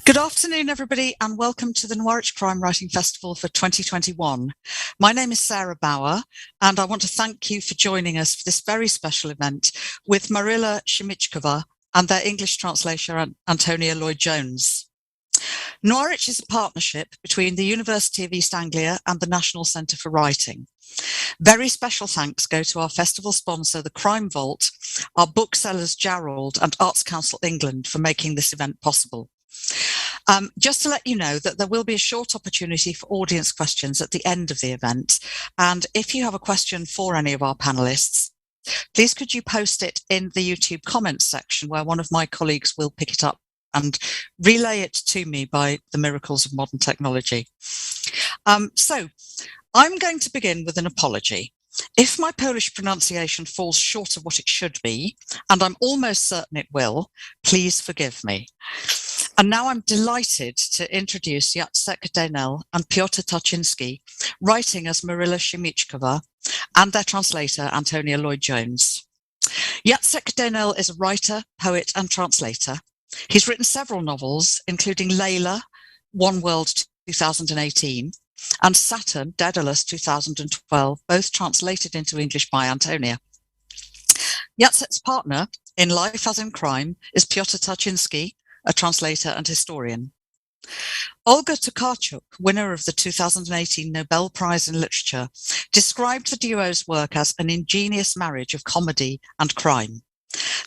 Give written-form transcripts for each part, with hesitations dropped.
Good afternoon, everybody, and welcome to the Norwich Crime Writing Festival for 2021. My name is Sarah Bauer, and I want to thank you for joining us for this very special event with Maryla Szymiczkowa and their English translator, Antonia Lloyd Jones. Norwich is a partnership between the University of East Anglia and the National Centre for Writing. Very special thanks go to our festival sponsor, the Crime Vault, our booksellers Jarrold and Arts Council England for making this event possible. Just to let you know that there will be a short opportunity for audience questions at the end of the event. And if you have a question for any of our panelists, please could you post it in the YouTube comments section where one of my colleagues will pick it up and relay it to me by the miracles of modern technology. So I'm going to begin with an apology. If my Polish pronunciation falls short of what it should be, and I'm almost certain it will, please forgive me. And now I'm delighted to introduce Jacek Dehnel and Piotr Tarczynski, writing as Maryla Szymiczkowa, and their translator, Antonia Lloyd Jones. Jacek Dehnel is a writer, poet, and translator. He's written several novels, including Layla, One World 2018, and Saturn, Daedalus 2012, both translated into English by Antonia. Jacek's partner in Life as in Crime is Piotr Tarczynski, a translator and historian. Olga Tokarczuk, winner of the 2018 Nobel Prize in Literature, described the duo's work as an ingenious marriage of comedy and crime.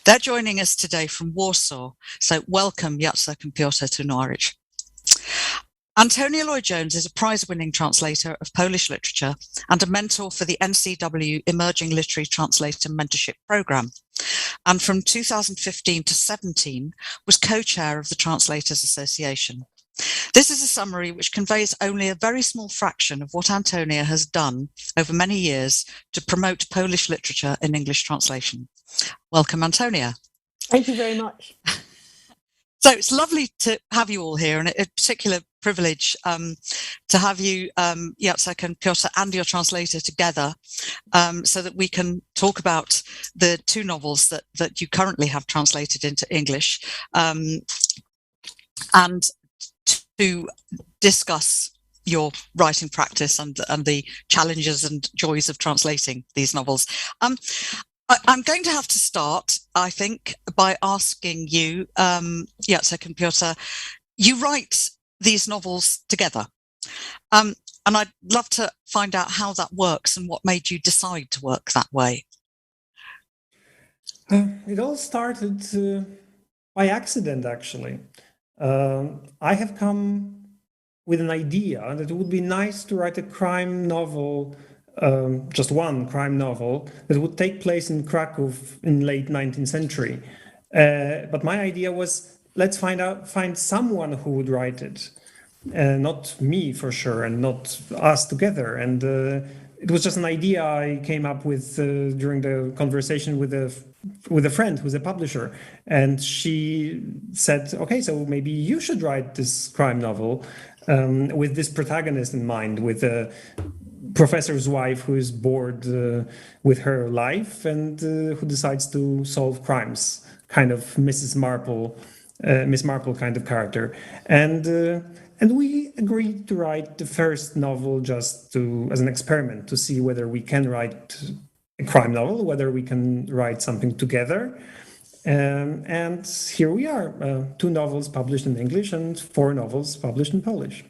They're joining us today from Warsaw, so welcome Jacek and Piotr to Norwich. Antonia Lloyd Jones is a prize-winning translator of Polish literature and a mentor for the NCW Emerging Literary Translator Mentorship Programme, and from 2015 to 17 was co-chair of the Translators Association. This is a summary which conveys only a very small fraction of what Antonia has done over many years to promote Polish literature in English translation. Welcome, Antonia. Thank you very much. So it's lovely to have you all here, and a particular privilege to have you, Jacek and Piotr, and your translator together, so that we can talk about the two novels that you currently have translated into English, and to discuss your writing practice and the challenges and joys of translating these novels. I'm going to have to start, I think, by asking you, Jacek and Piotr, you write these novels together. And I'd love to find out how that works and what made you decide to work that way. It all started by accident, actually. I have come with an idea that it would be nice to write a crime novel, just one crime novel that would take place in Krakow in late 19th century. But my idea was, let's find someone who would write it, not me for sure, and not us together. And it was just an idea I came up with during the conversation with a friend who's a publisher, and she said, "Okay, so maybe you should write this crime novel with this protagonist in mind, with a professor's wife who is bored with her life and who decides to solve crimes, kind of Miss Marple kind of character." And we agreed to write the first novel just as an experiment to see whether we can write a crime novel, whether we can write something together. And here we are, 2 novels published in English and 4 novels published in Polish.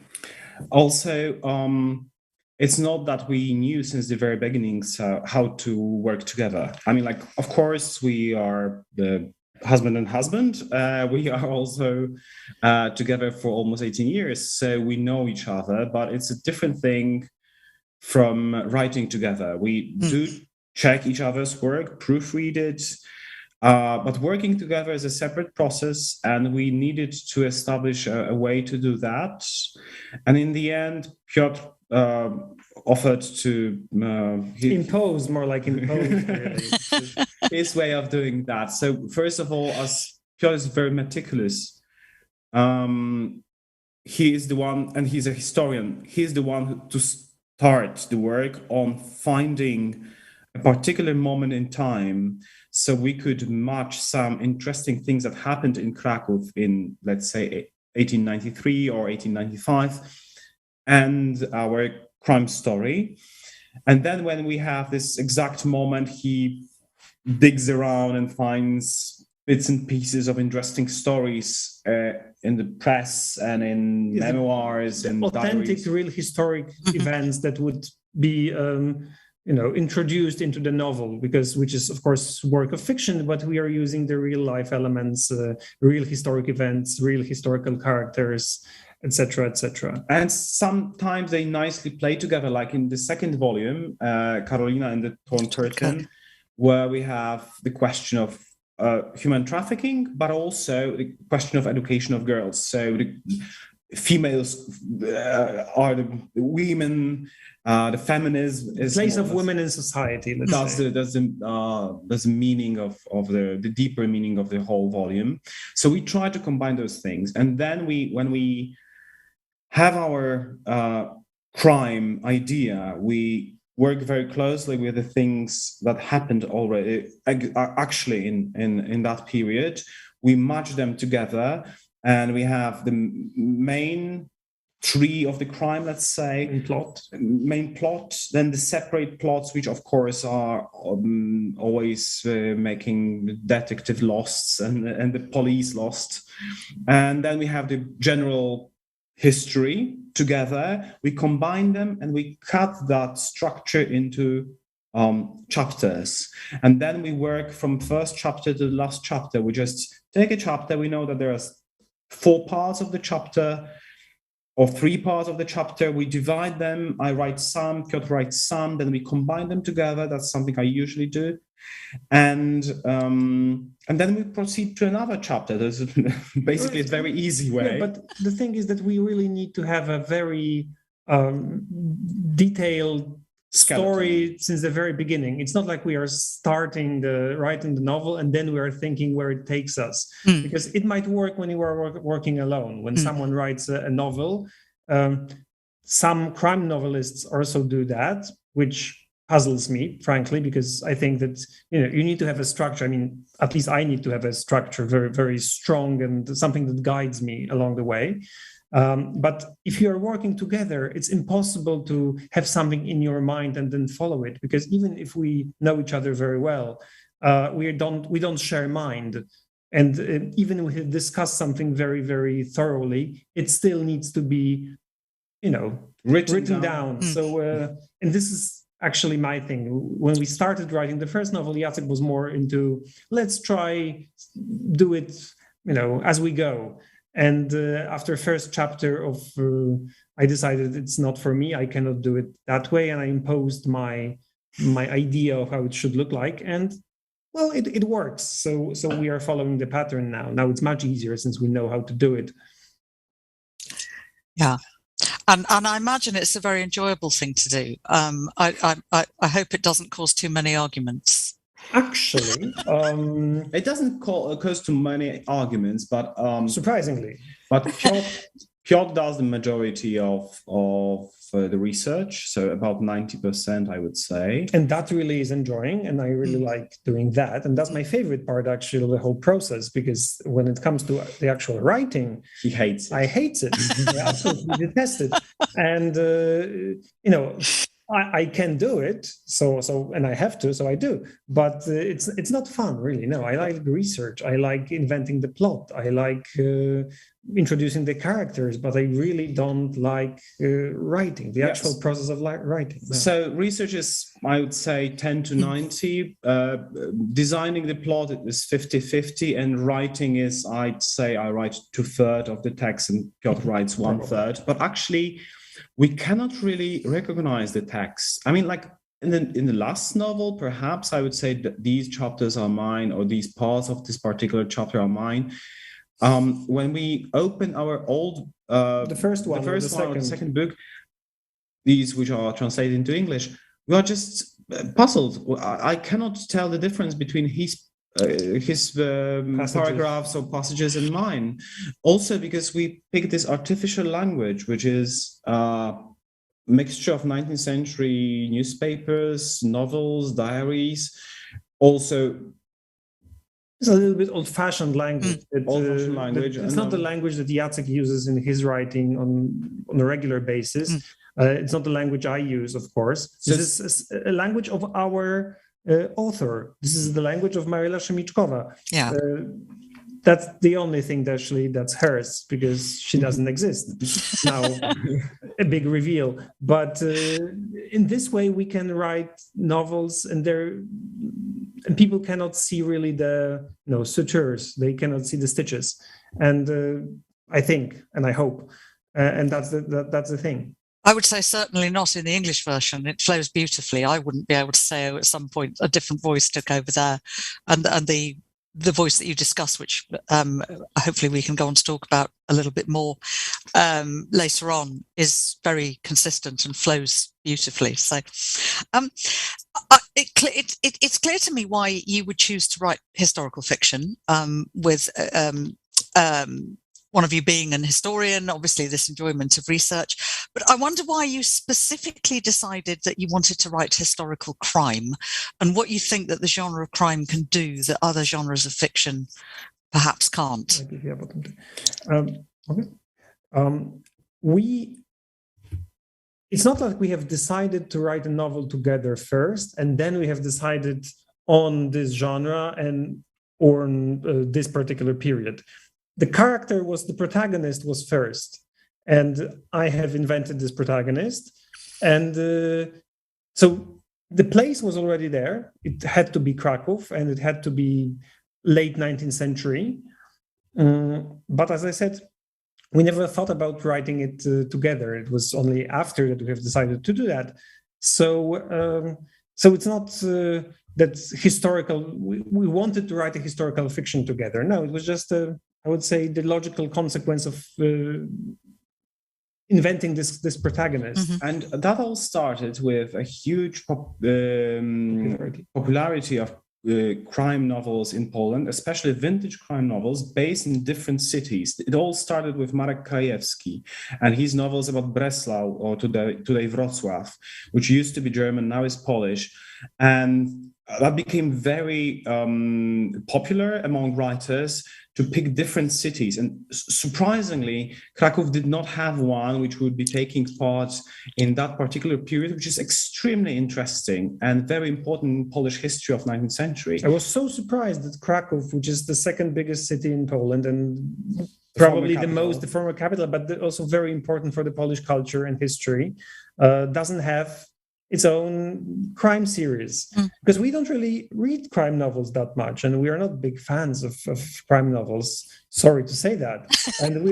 Also, it's not that we knew since the very beginnings how to work together. I mean, like, of course, we are the husband and husband. We are also together for almost 18 years, so we know each other, but it's a different thing from writing together. We do check each other's work, proofread it, but working together is a separate process, and we needed to establish a way to do that. And in the end, Piotr offered to impose, more like impose, really. His way of doing that. So first of all, as Piotr is very meticulous, he is the one, and he's a historian, he's the one to start the work on finding a particular moment in time so we could match some interesting things that happened in Krakow in, let's say, 1893 or 1895, and our crime story. And then when we have this exact moment, he digs around and finds bits and pieces of interesting stories in the press and in memoirs and authentic, diaries. real historic events that would be introduced into the novel, which is of course work of fiction, but we are using the real life elements, real historic events, real historical characters, etc., etc. And sometimes they nicely play together, like in the second volume, Karolina and the Torn Curtain, where we have the question of human trafficking, but also the question of education of girls. So the females are the women, the feminism is place of women in society. That's the meaning of the deeper meaning of the whole volume. So we try to combine those things, and then when we have our crime idea, we work very closely with the things that happened already, actually in that period. We match them together, and we have the main tree of the crime, let's say, main plot, then the separate plots, which of course are always making detective lost and the police lost, and then we have the general history together. We combine them and we cut that structure into chapters, and then we work from first chapter to the last chapter. We just take a chapter. We know that there are 4 parts of the chapter or 3 parts of the chapter. We divide them. I write some, Piotr writes some, then we combine them together. That's something I usually do. And then we proceed to another chapter. There's basically a very easy way. Yeah, but the thing is that we really need to have a very detailed story since the very beginning. It's not like we are starting writing the novel and then we are thinking where it takes us. Because it might work when you are working alone. When someone writes a novel, some crime novelists also do that, which puzzles me, frankly, because I think that you need to have a structure. I mean, at least I need to have a structure, very, very strong, and something that guides me along the way. But if you are working together, it's impossible to have something in your mind and then follow it, because even if we know each other very well, we don't share mind. And even if we discuss something very, very thoroughly, it still needs to be, written down. So, and this is actually my thing. When we started writing the first novel, Jacek was more into, let's try do it, as we go. And after first chapter of, I decided it's not for me. I cannot do it that way. And I imposed my idea of how it should look like. And well, it works. So we are following the pattern now. Now it's much easier since we know how to do it. Yeah. And I imagine it's a very enjoyable thing to do. I hope it doesn't cause too many arguments. Actually, it doesn't cause too many arguments, but surprisingly, but Piotr does the majority of the research, so about 90%, I would say. And that really is enjoying, and I really like doing that. And that's my favorite part, actually, of the whole process, because when it comes to the actual writing, he hates it. I hate it. I absolutely detest it. And, I can do it, so and I have to, so I do. But it's not fun, really. No, I like research. I like inventing the plot. I like introducing the characters, but I really don't like writing, the actual process of writing. No. So research is, I would say, 10 to 90. Designing the plot is 50-50, and writing is, I'd say, I write 2/3 of the text and Piotr writes 1/3. But actually, we cannot really recognize the text. I mean, like in the last novel, perhaps I would say that these chapters are mine, or these parts of this particular chapter are mine. When we open our old the first one, or the second book, these which are translated into English, we are just puzzled. I cannot tell the difference between his paragraphs or passages and mine. Also because we pick this artificial language, which is a mixture of 19th century newspapers, novels, diaries. Also, It's a little bit old-fashioned language. Old-fashioned language. It's not the language that Jacek uses in his writing on a regular basis. It's not the language I use, of course. So this is a language of our author. This is the language of Maryla Szymiczkowa. Yeah. That's the only thing that's hers, because she doesn't exist now. A big reveal. But in this way, we can write novels, and people cannot see really the sutures. They cannot see the stitches. And I think, and I hope, and that's the thing. I would say certainly not in the English version. It flows beautifully. I wouldn't be able to say, at some point a different voice took over there, and the voice that you discuss, which hopefully we can go on to talk about a little bit more later on, is very consistent and flows beautifully. So it's clear to me why you would choose to write historical fiction, with one of you being an historian, obviously this enjoyment of research. But I wonder why you specifically decided that you wanted to write historical crime, and what you think that the genre of crime can do that other genres of fiction perhaps can't. It's not like we have decided to write a novel together first, and then we have decided on this genre or on this particular period. The protagonist was first, and I have invented this protagonist. And so the place was already there. It had to be Krakow, and it had to be late 19th century. But as I said, we never thought about writing it together. It was only after that we have decided to do that. So it's not that historical. We wanted to write a historical fiction together. No, it was just I would say the logical consequence of inventing this protagonist. Mm-hmm. And that all started with a huge popularity of crime novels in Poland, especially vintage crime novels based in different cities. It all started with Marek Krajewski and his novels about Breslau, or today Wrocław, which used to be German, now is Polish. And that became very popular among writers to pick different cities. And surprisingly, Krakow did not have one which would be taking part in that particular period, which is extremely interesting and very important in Polish history of 19th century. I was so surprised that Krakow, which is the second biggest city in Poland and probably the former capital, but also very important for the Polish culture and history, doesn't have its own crime series, because we don't really read crime novels that much, and we are not big fans of crime novels. Sorry to say that. And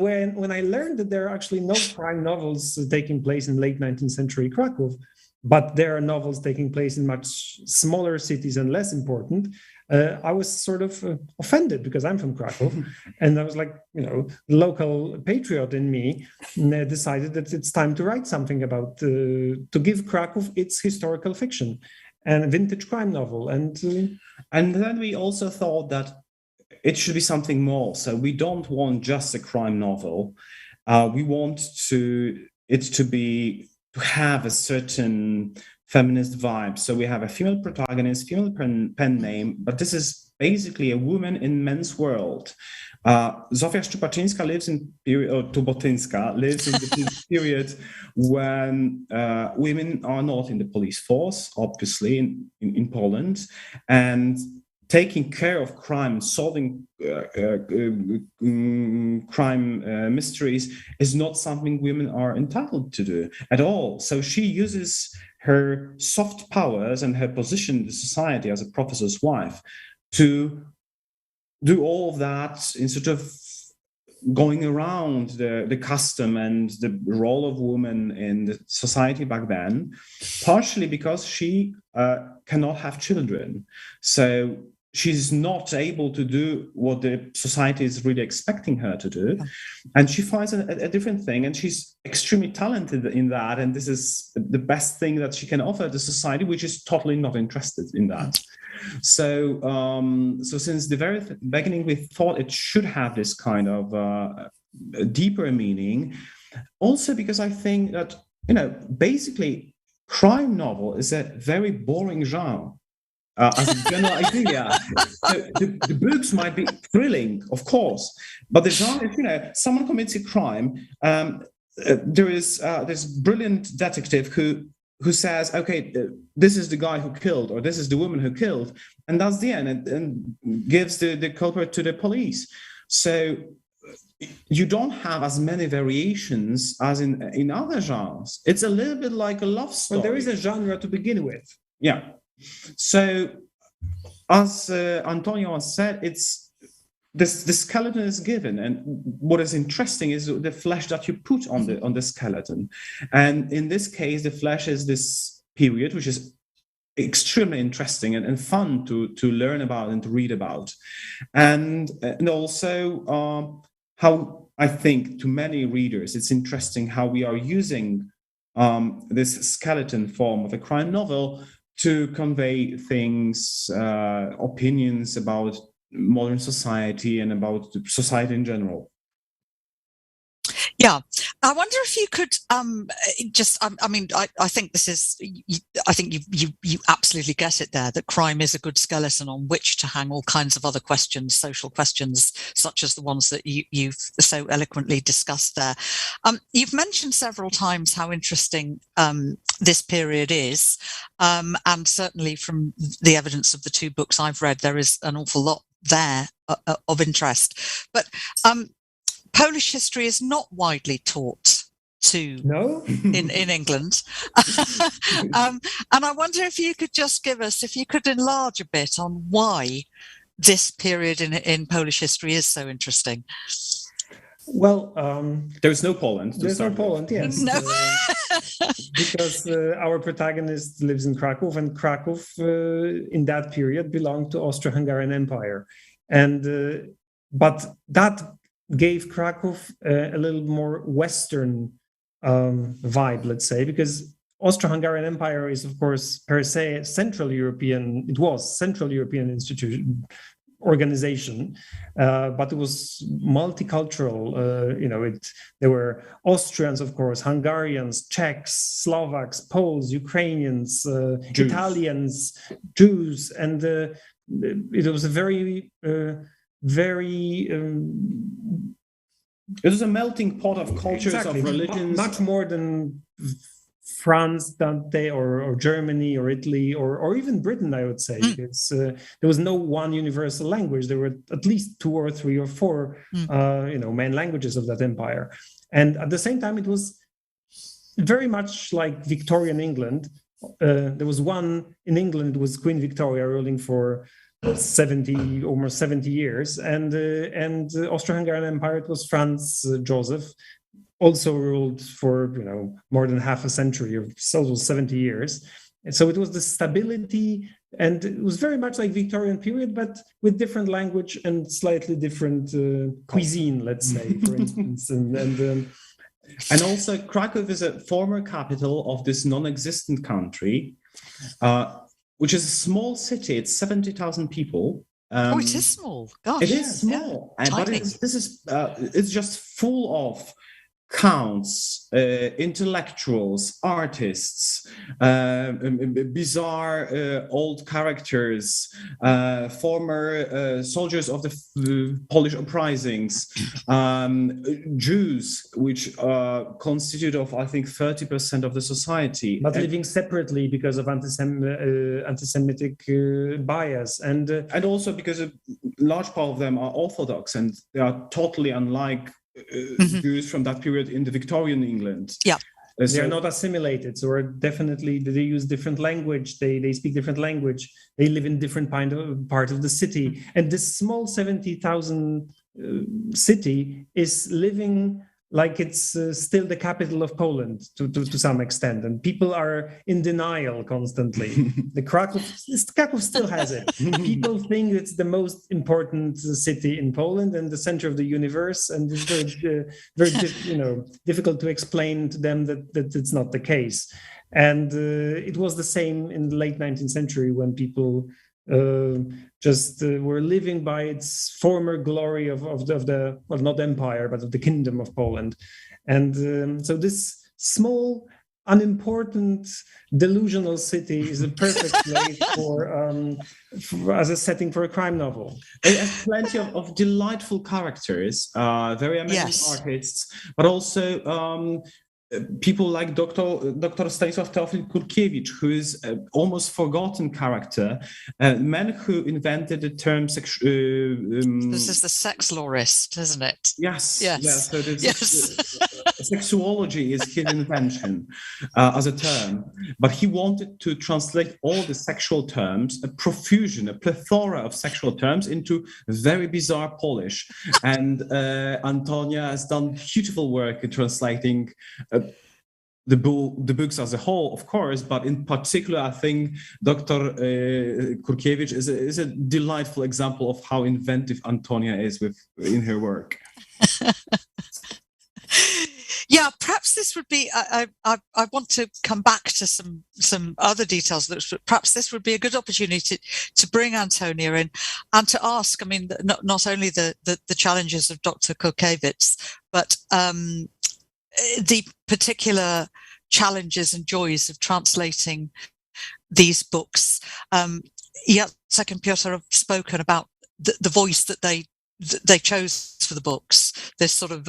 when I learned that there are actually no crime novels taking place in late 19th century Krakow, but there are novels taking place in much smaller cities and less important, I was sort of offended, because I'm from Krakow, and I was like, the local patriot in me decided that it's time to write something about, to give Krakow its historical fiction and a vintage crime novel. And then we also thought that it should be something more. So we don't want just a crime novel. We want it to have a certain feminist vibe. So we have a female protagonist, female pen name, but this is basically a woman in men's world. Zofia Szczupaczyńska lives in the period when women are not in the police force, obviously, in Poland, and taking care of crime, solving crime mysteries is not something women are entitled to do at all. So she uses her soft powers and her position in the society as a professor's wife to do all of that in sort of going around the custom and the role of women in the society back then, partially because she cannot have children. So she's not able to do what the society is really expecting her to do. And she finds a different thing, and she's extremely talented in that. And this is the best thing that she can offer the society, which is totally not interested in that. So since the very beginning, we thought it should have this kind of deeper meaning. Also because I think that, basically crime novel is a very boring genre. as a general idea. So the books might be thrilling, of course, but the genre, someone commits a crime. There is this brilliant detective who says, okay, this is the guy who killed, or this is the woman who killed, and that's the end, and gives the culprit to the police. So you don't have as many variations as in other genres. It's a little bit like a love story. Well, there is a genre to begin with. Yeah. So, as Antonia said, it's the skeleton is given, and what is interesting is the flesh that you put on the skeleton. And in this case, the flesh is this period, which is extremely interesting and fun to learn about and to read about, and also how I think to many readers it's interesting how we are using this skeleton form of a crime novel to convey things, opinions about modern society and about society in general. Yeah, I wonder if you could I think this is, I think you absolutely get it there, that crime is a good skeleton on which to hang all kinds of other questions, social questions, such as the ones that you've so eloquently discussed there. You've mentioned several times how interesting this period is, and certainly from the evidence of the two books I've read, there is an awful lot there of interest. But Polish history is not widely taught in England. And I wonder if you could just if you could enlarge a bit on why this period in Polish history is so interesting. Well, there's no Poland. There's no Poland, yes. No. Because our protagonist lives in Krakow, and Krakow in that period belonged to Austro-Hungarian Empire. And but that gave Krakow a little more Western vibe, let's say, because Austro-Hungarian Empire is, of course, per se Central European. It was Central European institution organization, but it was multicultural. There were Austrians, of course, Hungarians, Czechs, Slovaks, Poles, Ukrainians, Italians, Jews, and it was a very it was a melting pot of cultures, exactly, of religions, much more than France, Dante, or Germany, or Italy, or even Britain, I would say, because there was no one universal language. There were at least 2 or 3 or 4, main languages of that empire. And at the same time, it was very much like Victorian England. There was one in England, it was Queen Victoria ruling for almost 70 years, and Austro-Hungarian Empire, it was Franz Joseph, also ruled for more than half a century, or so 70 years. And so it was the stability, and it was very much like Victorian period, but with different language and slightly different cuisine, let's say, for instance. And also Krakow is a former capital of this non-existent country, which is a small city. It's 70,000 people. It is small. Gosh, it is small, but it's just full of counts, intellectuals, artists, bizarre old characters, former soldiers of the Polish uprisings, Jews, which constitute of, I think, 30% of the society. But living separately because of anti-Semitic bias. And also because a large part of them are Orthodox, and they are totally unlike Jews from that period in the Victorian England. Yeah. They are not assimilated, so definitely they use different language. They speak different language. They live in different part of the city, and this small 70,000 city is living like it's still the capital of Poland to some extent, and people are in denial constantly. Krakow still has it. People think it's the most important city in Poland and the center of the universe, and it's very difficult to explain to them that it's not the case. And it was the same in the late 19th century when people were living by its former glory of the not empire, but of the kingdom of Poland. And so this small unimportant delusional city is a perfect place as a setting for a crime novel. It has plenty of delightful characters, very amazing artists, but also people like Dr. Stanisław Teofil Kurkiewicz, who is an almost forgotten character, man who invented the term this is the sex lawist, isn't it? Yes. So yes. Sexuology is his invention as a term, but he wanted to translate all the sexual terms, a plethora of sexual terms, into very bizarre Polish. And Antonia has done beautiful work in translating the books as a whole, of course, but in particular, I think Dr. Kurkiewicz is a delightful example of how inventive Antonia is in her work. Yeah, perhaps this would be. I want to come back to some other details. Perhaps this would be a good opportunity to bring Antonia in and to ask. I mean, not only the challenges of Dr. Kurkiewicz, but the particular challenges and joys of translating these books. Jacek and Piotr have spoken about the voice that they chose for the books. This sort of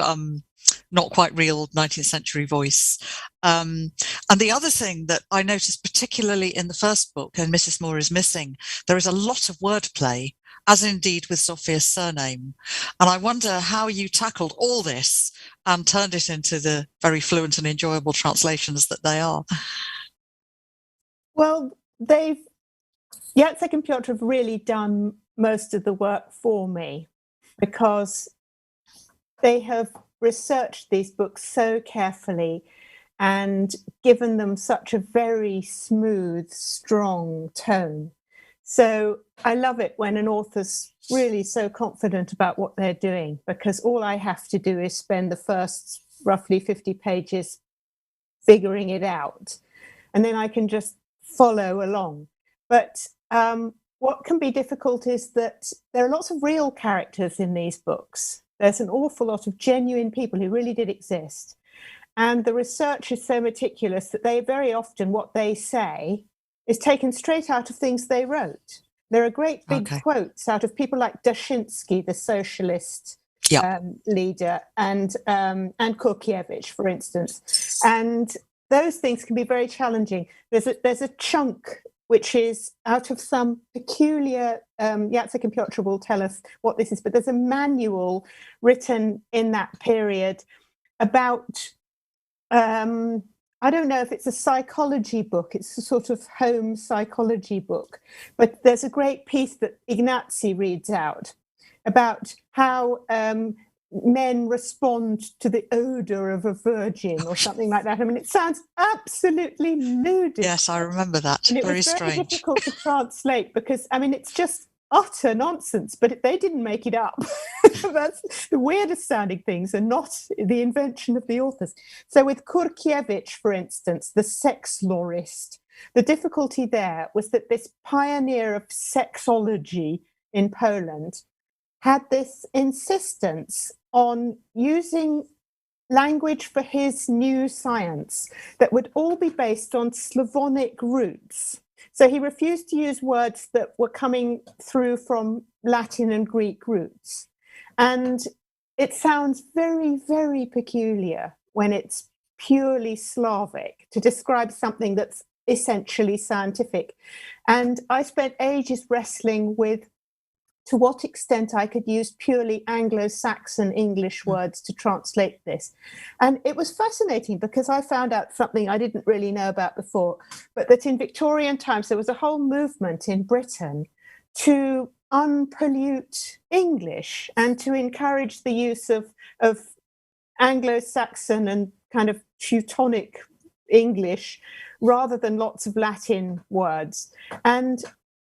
not quite real 19th century voice. And the other thing that I noticed, particularly in the first book, and Mrs. Mohr is Missing, there is a lot of wordplay, as indeed with Sophia's surname. And I wonder how you tackled all this and turned it into the very fluent and enjoyable translations that they are. Well, Jacek and Piotr have really done most of the work for me, because they have researched these books so carefully and given them such a very smooth, strong tone. So I love it when an author's really so confident about what they're doing, because all I have to do is spend the first roughly 50 pages figuring it out, and then I can just follow along. But what can be difficult is that there are lots of real characters in these books. There's an awful lot of genuine people who really did exist. And the research is so meticulous that they very often, what they say is taken straight out of things they wrote. There are great big quotes out of people like Tarczynski, the socialist leader, and Kurkiewicz, for instance. And those things can be very challenging. There's a chunk which is out of some peculiar, Jacek and Piotr will tell us what this is, but there's a manual written in that period about, I don't know if it's a psychology book, it's a sort of home psychology book, but there's a great piece that Ignacy reads out about how men respond to the odor of a virgin or something like that. I mean, it sounds absolutely ludicrous. Yes, I remember that. And it very was very strange. difficult to translate because, I mean, it's just utter nonsense, but they didn't make it up. That's the weirdest sounding things are not the invention of the authors. So with Kurkiewicz, for instance, the sex lawist, the difficulty there was that this pioneer of sexology in Poland had this insistence on using language for his new science that would all be based on Slavonic roots. So he refused to use words that were coming through from Latin and Greek roots. And it sounds very, very peculiar when it's purely Slavic to describe something that's essentially scientific. And I spent ages wrestling with to what extent I could use purely Anglo-Saxon English words to translate this. And it was fascinating because I found out something I didn't really know about before, but that in Victorian times, there was a whole movement in Britain to unpollute English and to encourage the use of Anglo-Saxon and kind of Teutonic English rather than lots of Latin words. And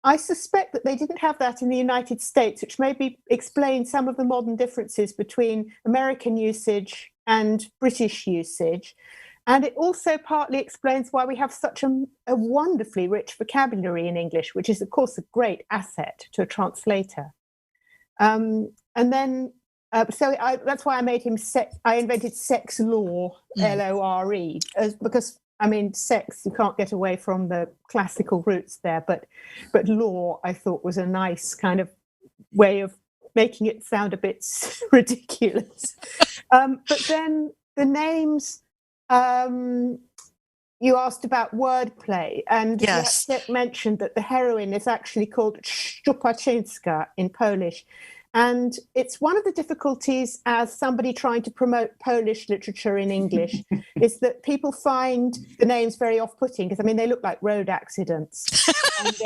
I suspect that they didn't have that in the United States, which maybe explains some of the modern differences between American usage and British usage. And it also partly explains why we have such a wonderfully rich vocabulary in English, which is, of course, a great asset to a translator. And then, that's why I made him I invented sex law, Lore, because I mean, sex, you can't get away from the classical roots there, but law, I thought, was a nice kind of way of making it sound a bit ridiculous. But then the names, you asked about wordplay, and yes, Jacek mentioned that the heroine is actually called Szczupaczyńska in Polish. And it's one of the difficulties as somebody trying to promote Polish literature in English is that people find the names very off-putting, because, I mean, they look like road accidents. And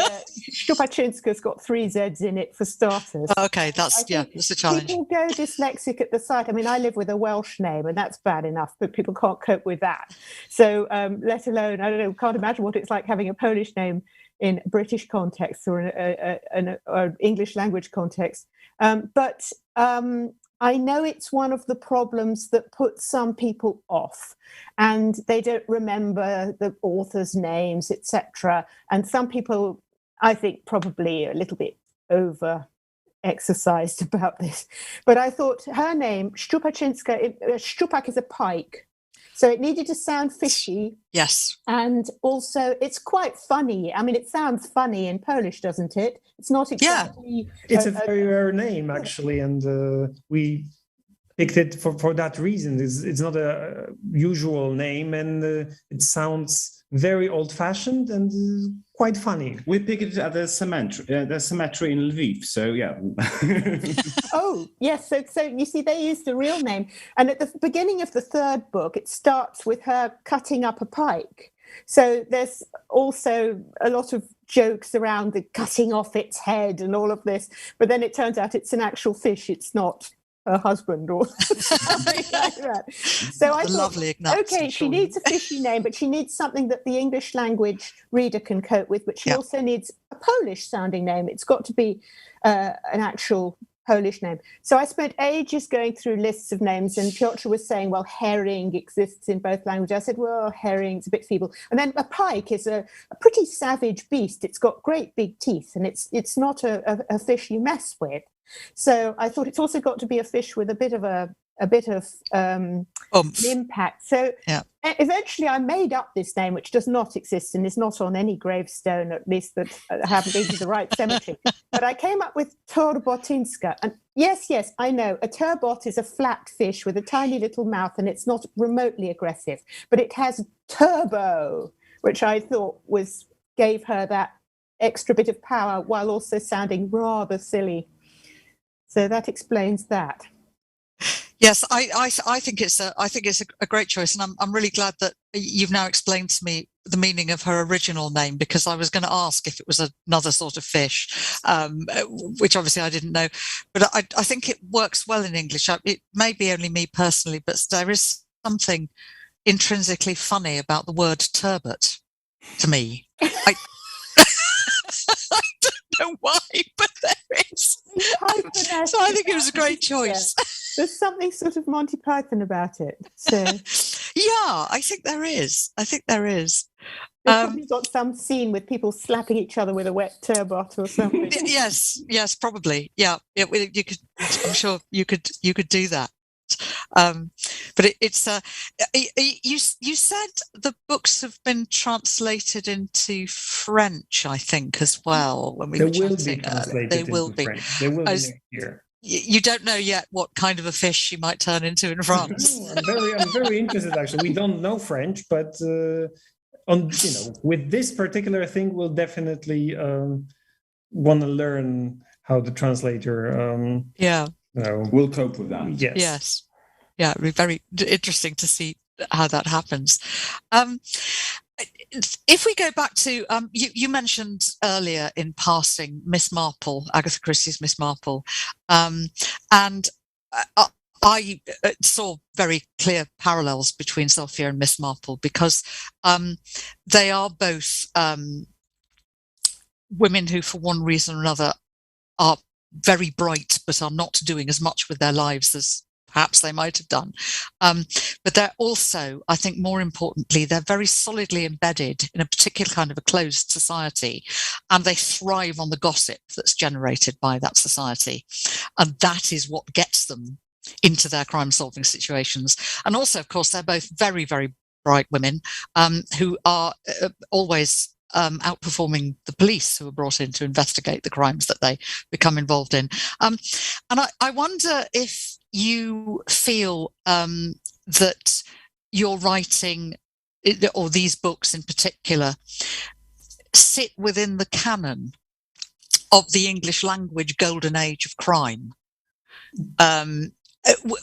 Szczupaczyńska's got 3 Z's in it for starters. Okay, that's a challenge. People go dyslexic at the sight. I mean, I live with a Welsh name, and that's bad enough, but people can't cope with that. So let alone, I don't know, can't imagine what it's like having a Polish name in a British context or an English language context. But I know it's one of the problems that puts some people off, and they don't remember the authors' names, etc. And some people, I think, probably a little bit over exercised about this. But I thought her name, Szczupaczyńska, Szczupak is a pike. So it needed to sound fishy. Yes. And also, it's quite funny. I mean, it sounds funny in Polish, doesn't it? It's not exactly... Yeah. It's a very rare name, actually, and we picked it for that reason. It's not a usual name, and it sounds very old-fashioned and quite funny. We picked it at the cemetery in Lviv, so yeah. Oh, yes. So you see, they used the real name. And at the beginning of the 3rd book, it starts with her cutting up a pike. So there's also a lot of jokes around the cutting off its head and all of this. But then it turns out it's an actual fish. It's not her husband or something like that. So I thought, okay, she needs a fishy name, but she needs something that the English language reader can cope with, but she also needs a Polish sounding name. It's got to be an actual Polish name. So I spent ages going through lists of names, and Piotr was saying, well, herring exists in both languages. I said, well, herring's a bit feeble. And then a pike is a pretty savage beast. It's got great big teeth, and it's not a fish you mess with. So I thought it's also got to be a fish with a bit of impact. So eventually I made up this name, which does not exist and is not on any gravestone, at least that I haven't been to the right cemetery. But I came up with Torbotyńska. And yes, I know, a turbot is a flat fish with a tiny little mouth, and it's not remotely aggressive, but it has turbo, which I thought gave her that extra bit of power while also sounding rather silly. So that explains that. Yes, I think it's a great choice, and I'm really glad that you've now explained to me the meaning of her original name, because I was going to ask if it was another sort of fish, which obviously I didn't know. But I think it works well in English. It may be only me personally, but there is something intrinsically funny about the word turbot to me. I don't know why, but there is. So I think it was a great choice. Yeah. There's something sort of Monty Python about it. So yeah, I think there is. They've probably got some scene with people slapping each other with a wet turbot or something. Yes, probably. Yeah, you could. I'm sure you could do that. But it's you said the books have been translated into French, I think, as well. When we were chatting, they will be. They will be next year. You don't know yet what kind of a fish she might turn into in France. I'm very interested. Actually, we don't know French, but with this particular thing, we'll definitely want to learn how the translator. We'll cope with that. Yes. Yeah, it'd be very interesting to see how that happens. If we go back to, you mentioned earlier in passing Miss Marple, Agatha Christie's Miss Marple, and I saw very clear parallels between Sophia and Miss Marple, because they are both women who, for one reason or another, are very bright but are not doing as much with their lives as perhaps they might have done. But they're also, I think more importantly, they're very solidly embedded in a particular kind of a closed society, and they thrive on the gossip that's generated by that society. And that is what gets them into their crime-solving situations. And also, of course, they're both very, very bright women who are always outperforming the police who are brought in to investigate the crimes that they become involved in. And I wonder if you feel that your writing, or these books in particular, sit within the canon of the English language golden age of crime,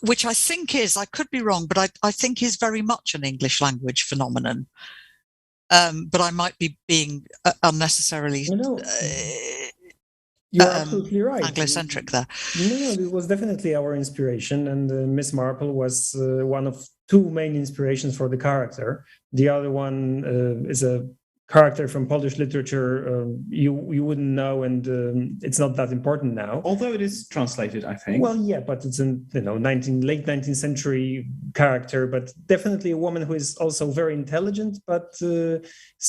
which I think is, I could be wrong, but I think is very much an English language phenomenon. But I might be being unnecessarily you're absolutely right. Anglo-centric there. No, it was definitely our inspiration, and Miss Marple was one of two main inspirations for the character. The other one is a character from Polish literature you wouldn't know, and it's not that important now. Although it is translated, I think. Well, yeah, but it's a late 19th century character, but definitely a woman who is also very intelligent, but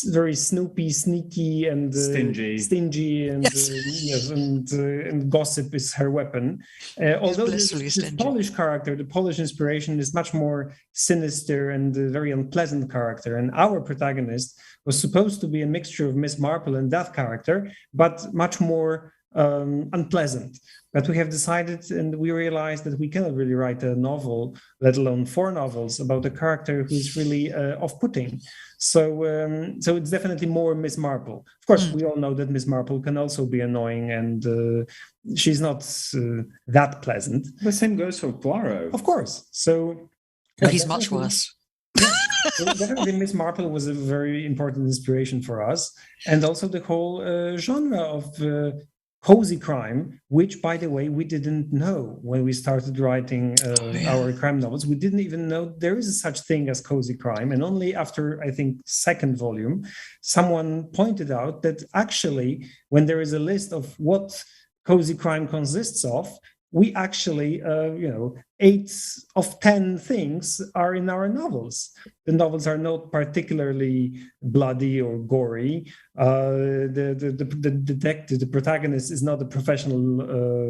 very snoopy, sneaky, and stingy, and yes. And gossip is her weapon. Although this Polish character, the Polish inspiration, is much more sinister and a very unpleasant character, and our protagonist was supposed to be a mixture of Miss Marple and that character, but much more unpleasant. But we have decided, and we realized, that we cannot really write a novel, let alone 4 novels, about a character who is really off-putting. So it's definitely more Miss Marple. Of course, we all know that Miss Marple can also be annoying, and she's not that pleasant. The same goes for Poirot. Of course. So he's much worse. So definitely Miss Marple was a very important inspiration for us, and also the whole genre of cozy crime, which, by the way, we didn't know when we started writing our crime novels. We didn't even know there is a such thing as cozy crime, and only after, I think, 2nd volume, someone pointed out that actually, when there is a list of what cozy crime consists of, we actually, 8 of 10 things are in our novels. The novels are not particularly bloody or gory. The detective, the protagonist, is not a professional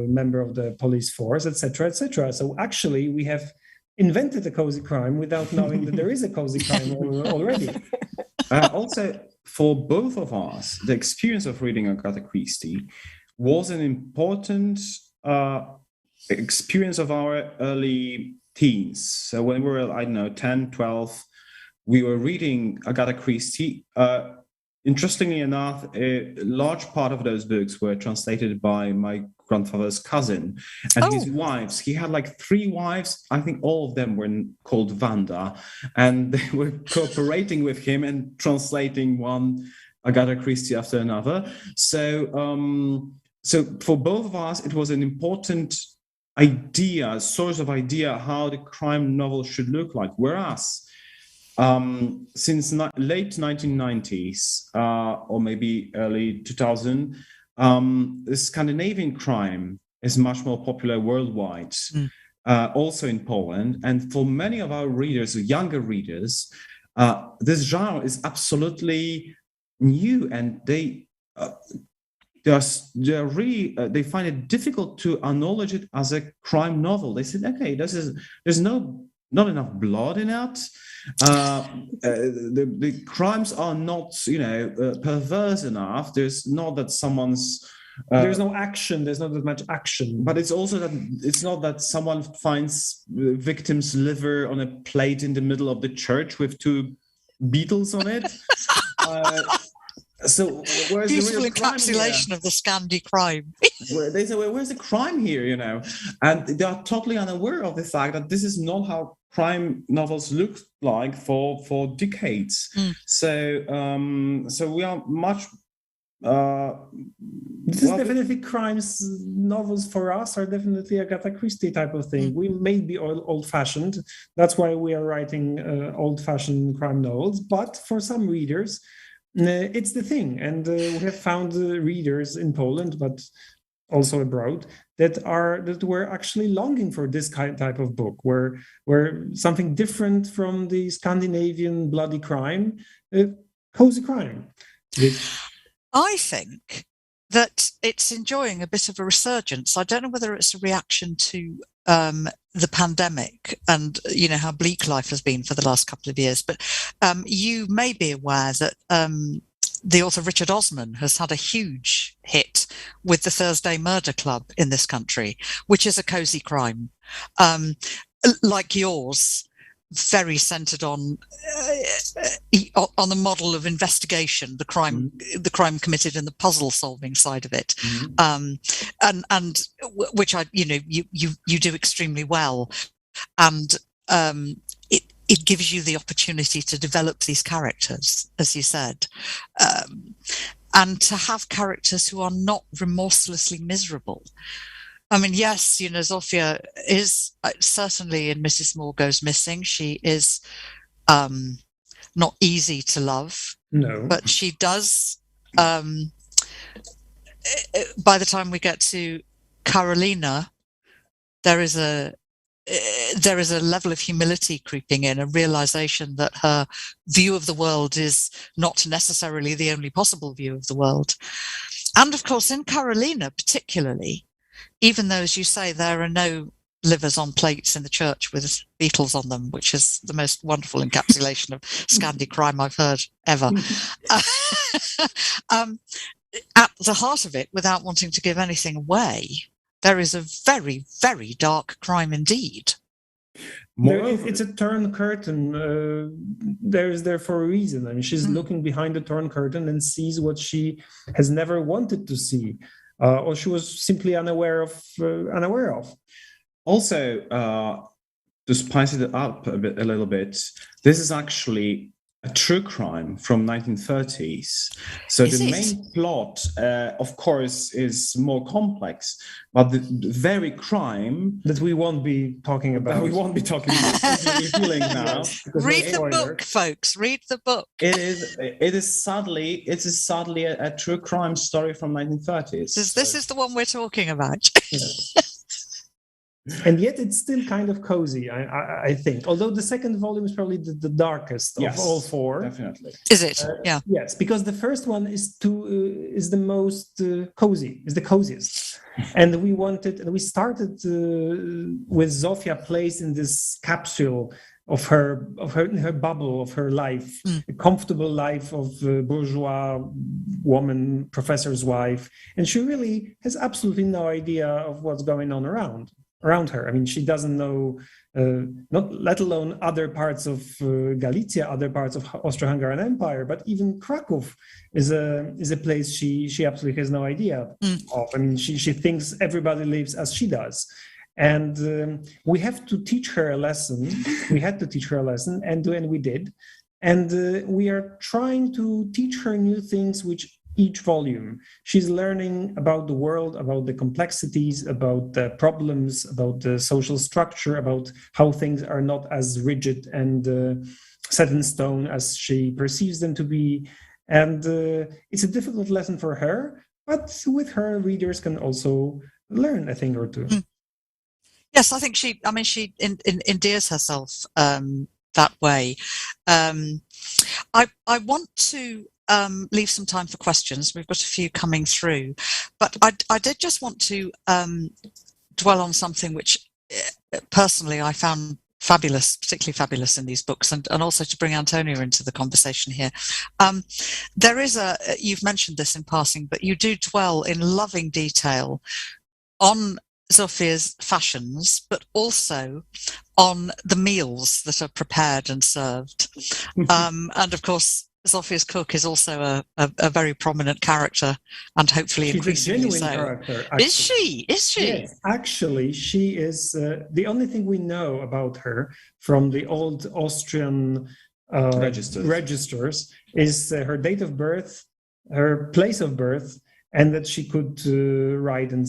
member of the police force, etc., etc. So actually, we have invented a cozy crime without knowing that there is a cozy crime already. Also, for both of us, the experience of reading Agatha Christie was an important experience of our early teens. So when we were, 10, 12, we were reading Agatha Christie. Interestingly enough, a large part of those books were translated by my grandfather's cousin and his wives. He had 3 wives. I think all of them were called Wanda, and they were cooperating with him and translating one Agatha Christie after another. So for both of us, it was an important source of idea how the crime novel should look like. Whereas since late 1990s or maybe early 2000, the Scandinavian crime is much more popular worldwide, also in Poland. And for many of our readers, younger readers, this genre is absolutely new, and they find it difficult to acknowledge it as a crime novel. They said, okay, there's not enough blood in it. The crimes are not, perverse enough. There's not that someone's. There's no action. There's not that much action. But it's also that it's not that someone finds victim's liver on a plate in the middle of the church with 2 beetles on it. So where's beautiful the real encapsulation of the Scandi crime? They say, well, where's the crime here? And they are totally unaware of the fact that this is not how crime novels look like for decades. So we are much. This is definitely crimes novels for us are definitely Agatha Christie type of thing. We may be old-fashioned. That's why we are writing old-fashioned crime novels. But for some readers, it's the thing, and we have found readers in Poland, but also abroad, that were actually longing for this type of book, where something different from the Scandinavian bloody crime, cozy crime. I think that it's enjoying a bit of a resurgence. I don't know whether it's a reaction to the pandemic and how bleak life has been for the last couple of years, but you may be aware that the author Richard Osman has had a huge hit with the Thursday Murder Club in this country, which is a cozy crime, like yours, very centered on the model of investigation, the crime committed, and the puzzle solving side of it, and which you do extremely well, and it gives you the opportunity to develop these characters, as you said, and to have characters who are not remorselessly miserable. I mean, yes, Zofia is certainly in Mrs. Mohr Goes Missing. She is not easy to love, no, but she does. By the time we get to Karolina, there is a level of humility creeping in, a realization that her view of the world is not necessarily the only possible view of the world. And of course, in Karolina particularly, even though, as you say, there are no livers on plates in the church with beetles on them, which is the most wonderful encapsulation of Scandi crime I've heard ever. At the heart of it, without wanting to give anything away, there is a very, very dark crime indeed. It's a torn curtain. There for a reason. I mean, she's looking behind the torn curtain and sees what she has never wanted to see, or she was simply unaware of. Also, to spice it up a little bit, this is actually a true crime from 1930s. So the main plot, of course, is more complex, but the very crime that we won't be talking about. Feeling now. Read the book, folks. Read the book. It is sadly a true crime story from 1930s. This is the one we're talking about. Yes. And yet it's still kind of cozy, I think. Although the second volume is probably the darkest of all four. Definitely. Is it? Yeah. Yes, because the first one is the most cozy, is the coziest. And we started with Zofia placed in this capsule of her bubble of her life, a comfortable life of a bourgeois woman, professor's wife, and she really has absolutely no idea of what's going on around her. I mean, she doesn't know, not let alone other parts of Galicia, other parts of Austro-Hungarian Empire, but even Krakow is a place she absolutely has no idea of. I mean, she thinks everybody lives as she does. And we have to teach her a lesson. We had to teach her a lesson, and we did. And we are trying to teach her new things, which each volume she's learning about the world, about the complexities, about the problems, about the social structure, about how things are not as rigid and set in stone as she perceives them to be. And it's a difficult lesson for her, but with her, readers can also learn a thing or two. Yes, I think she endears herself that way. I want to leave some time for questions. We've got a few coming through, but I did just want to dwell on something which personally I found fabulous, particularly fabulous in these books, and also to bring Antonia into the conversation here. There is you've mentioned this in passing, but you do dwell in loving detail on Zofia's fashions, but also on the meals that are prepared and served. And of course, Zofia's cook is also a very prominent character, and hopefully she's increasingly a genuine so. Character, actually. Is she? Yes, actually, she is. The only thing we know about her from the old Austrian registers is her date of birth, her place of birth, and that she could write and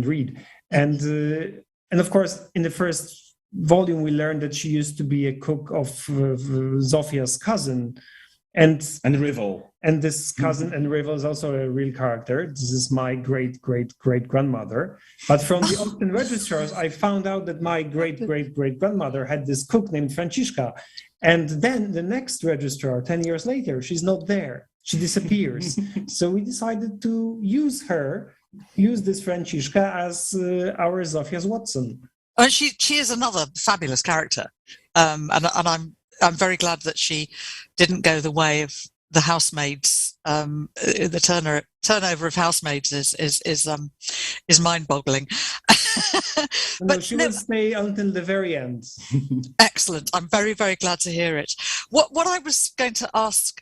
read. And of course, in the first volume, we learned that she used to be a cook of Zofia's cousin, and rival. And this cousin and rival is also a real character. This is my great grandmother. But from the Austrian registrars, I found out that my great grandmother had this cook named Franciszka. And then the next registrar, 10 years later, she's not there. She disappears. So we decided to use her use this Franciszka as our Zofia's Watson. And she is another fabulous character, and I'm very glad that she didn't go the way of the housemaids. The turnover of housemaids is mind-boggling. But she will stay until the very end. Excellent. I'm very, very glad to hear it. What I was going to ask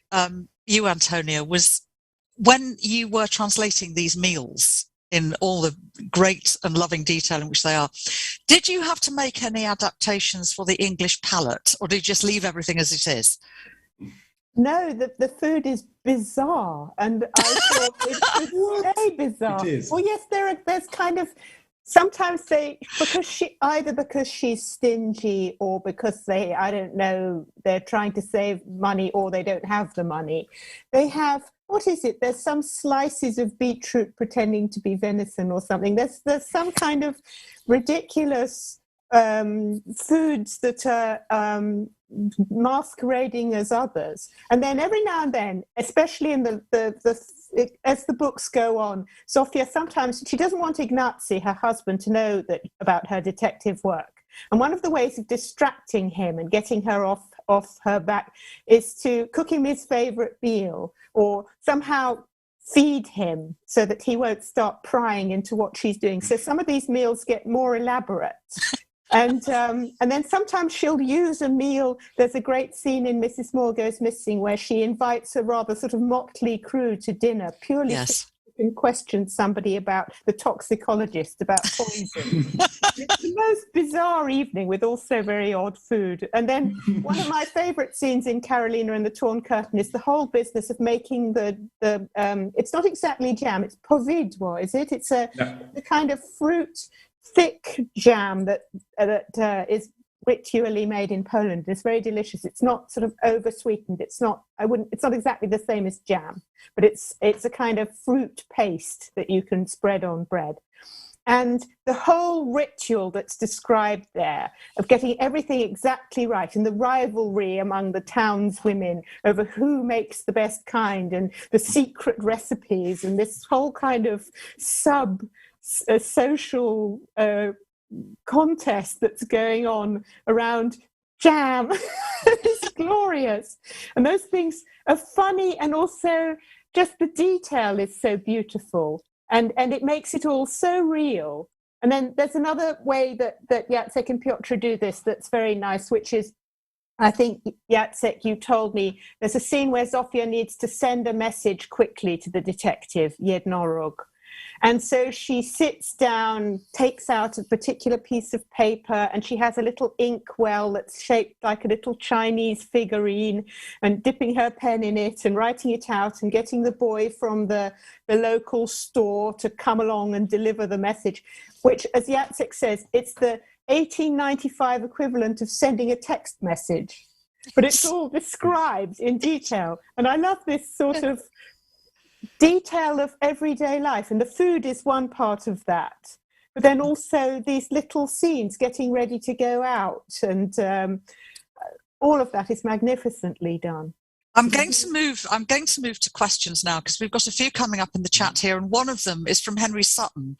you, Antonia, was when you were translating these meals in all the great and loving detail in which they are, did you have to make any adaptations for the English palate, or did you just leave everything as it is? No, the food is bizarre, and I thought it should stay bizarre. It is. Well, yes, there's kind of sometimes because she's stingy, or because I don't know, they're trying to save money, or they don't have the money. They have, what is it? There's some slices of beetroot pretending to be venison or something. There's some kind of ridiculous foods that are masquerading as others, and then every now and then, especially in as the books go on, Zofia sometimes she doesn't want Ignacy, her husband, to know about her detective work, and one of the ways of distracting him and getting her off her back is to cook him his favorite meal, or somehow feed him so that he won't start prying into what she's doing. So some of these meals get more elaborate. And then sometimes she'll use a meal. There's a great scene in Mrs. Mohr Goes Missing where she invites a rather sort of motley crew to dinner, purely and questions somebody about the toxicologist, about poison. It's the most bizarre evening with also very odd food. And then one of my favourite scenes in Karolina and the Torn Curtain is the whole business of making the it's not exactly jam, it's powidło, is it? It's the kind of fruit thick jam that is ritually made in Poland. It's very delicious. It's not sort of over sweetened. It's not exactly the same as jam, but it's a kind of fruit paste that you can spread on bread. And the whole ritual that's described there of getting everything exactly right, and the rivalry among the townswomen over who makes the best kind, and the secret recipes, and this whole kind of social contest that's going on around jam. It's glorious. And those things are funny, and also just the detail is so beautiful, and it makes it all so real. And then there's another way that Jacek and Piotr do this that's very nice, which is, I think, Jacek, you told me, there's a scene where Zofia needs to send a message quickly to the detective, Jednorog. And so she sits down, takes out a particular piece of paper, and she has a little ink well that's shaped like a little Chinese figurine, and dipping her pen in it and writing it out and getting the boy from the local store to come along and deliver the message, which, as Jacek says, it's the 1895 equivalent of sending a text message. But it's all described in detail. And I love this sort of detail of everyday life, and the food is one part of that, but then also these little scenes getting ready to go out, and all of that is magnificently done. I'm going to move to questions now, because we've got a few coming up in the chat here, and one of them is from Henry Sutton,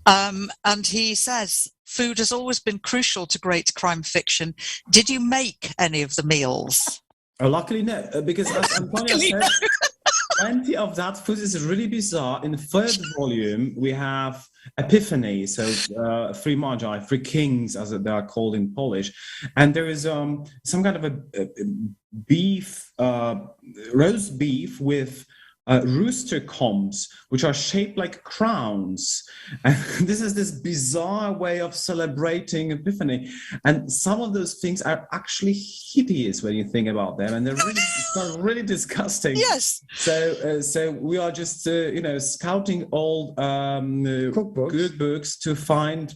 and he says, food has always been crucial to great crime fiction. Did you make any of the meals? Oh, luckily no, because as Antonia said, plenty of that food is really bizarre. In the third volume, we have Epiphany, so three magi, three kings, as they are called in Polish, and there is some kind of a beef, roast beef with rooster combs, which are shaped like crowns. And this is this bizarre way of celebrating Epiphany. And some of those things are actually hideous when you think about them, and they're really disgusting. Yes. So we are just scouting old cookbooks to find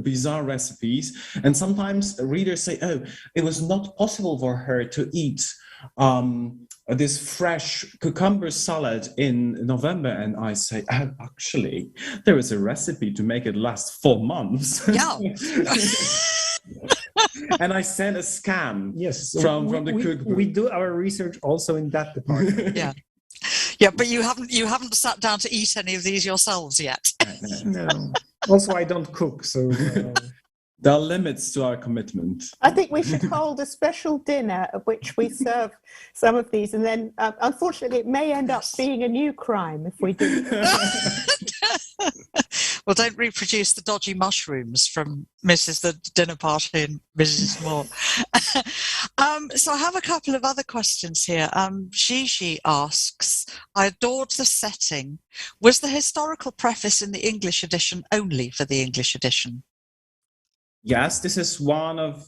bizarre recipes. And sometimes readers say, "Oh, it was not possible for her to eat this fresh cucumber salad in November," and I say, actually, there is a recipe to make it last 4 months. Yeah. And I sent a scan. Yes, from the cookbook. We do our research also in that department. Yeah. Yeah, but you haven't sat down to eat any of these yourselves yet. No. Also, I don't cook, so there are limits to our commitment. I think we should hold a special dinner at which we serve some of these, and then unfortunately it may end up being a new crime if we do. Well, don't reproduce the dodgy mushrooms from Mrs. the Dinner Party and Mrs. Mohr. So I have a couple of other questions here. Gigi asks, I adored the setting. Was the historical preface in the English edition only for the English edition? Yes, this is one of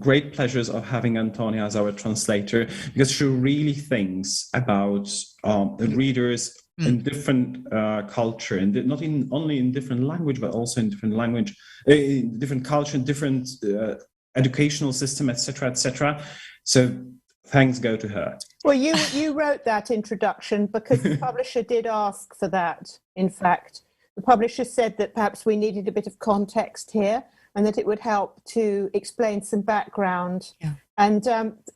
great pleasures of having Antonia as our translator, because she really thinks about the readers in different culture, and not only in different language, but also in different language, different culture, different educational system, etc., etc. So thanks go to her. Well, you wrote that introduction because the publisher did ask for that. In fact, the publisher said that perhaps we needed a bit of context here, and that it would help to explain some background. Yeah. And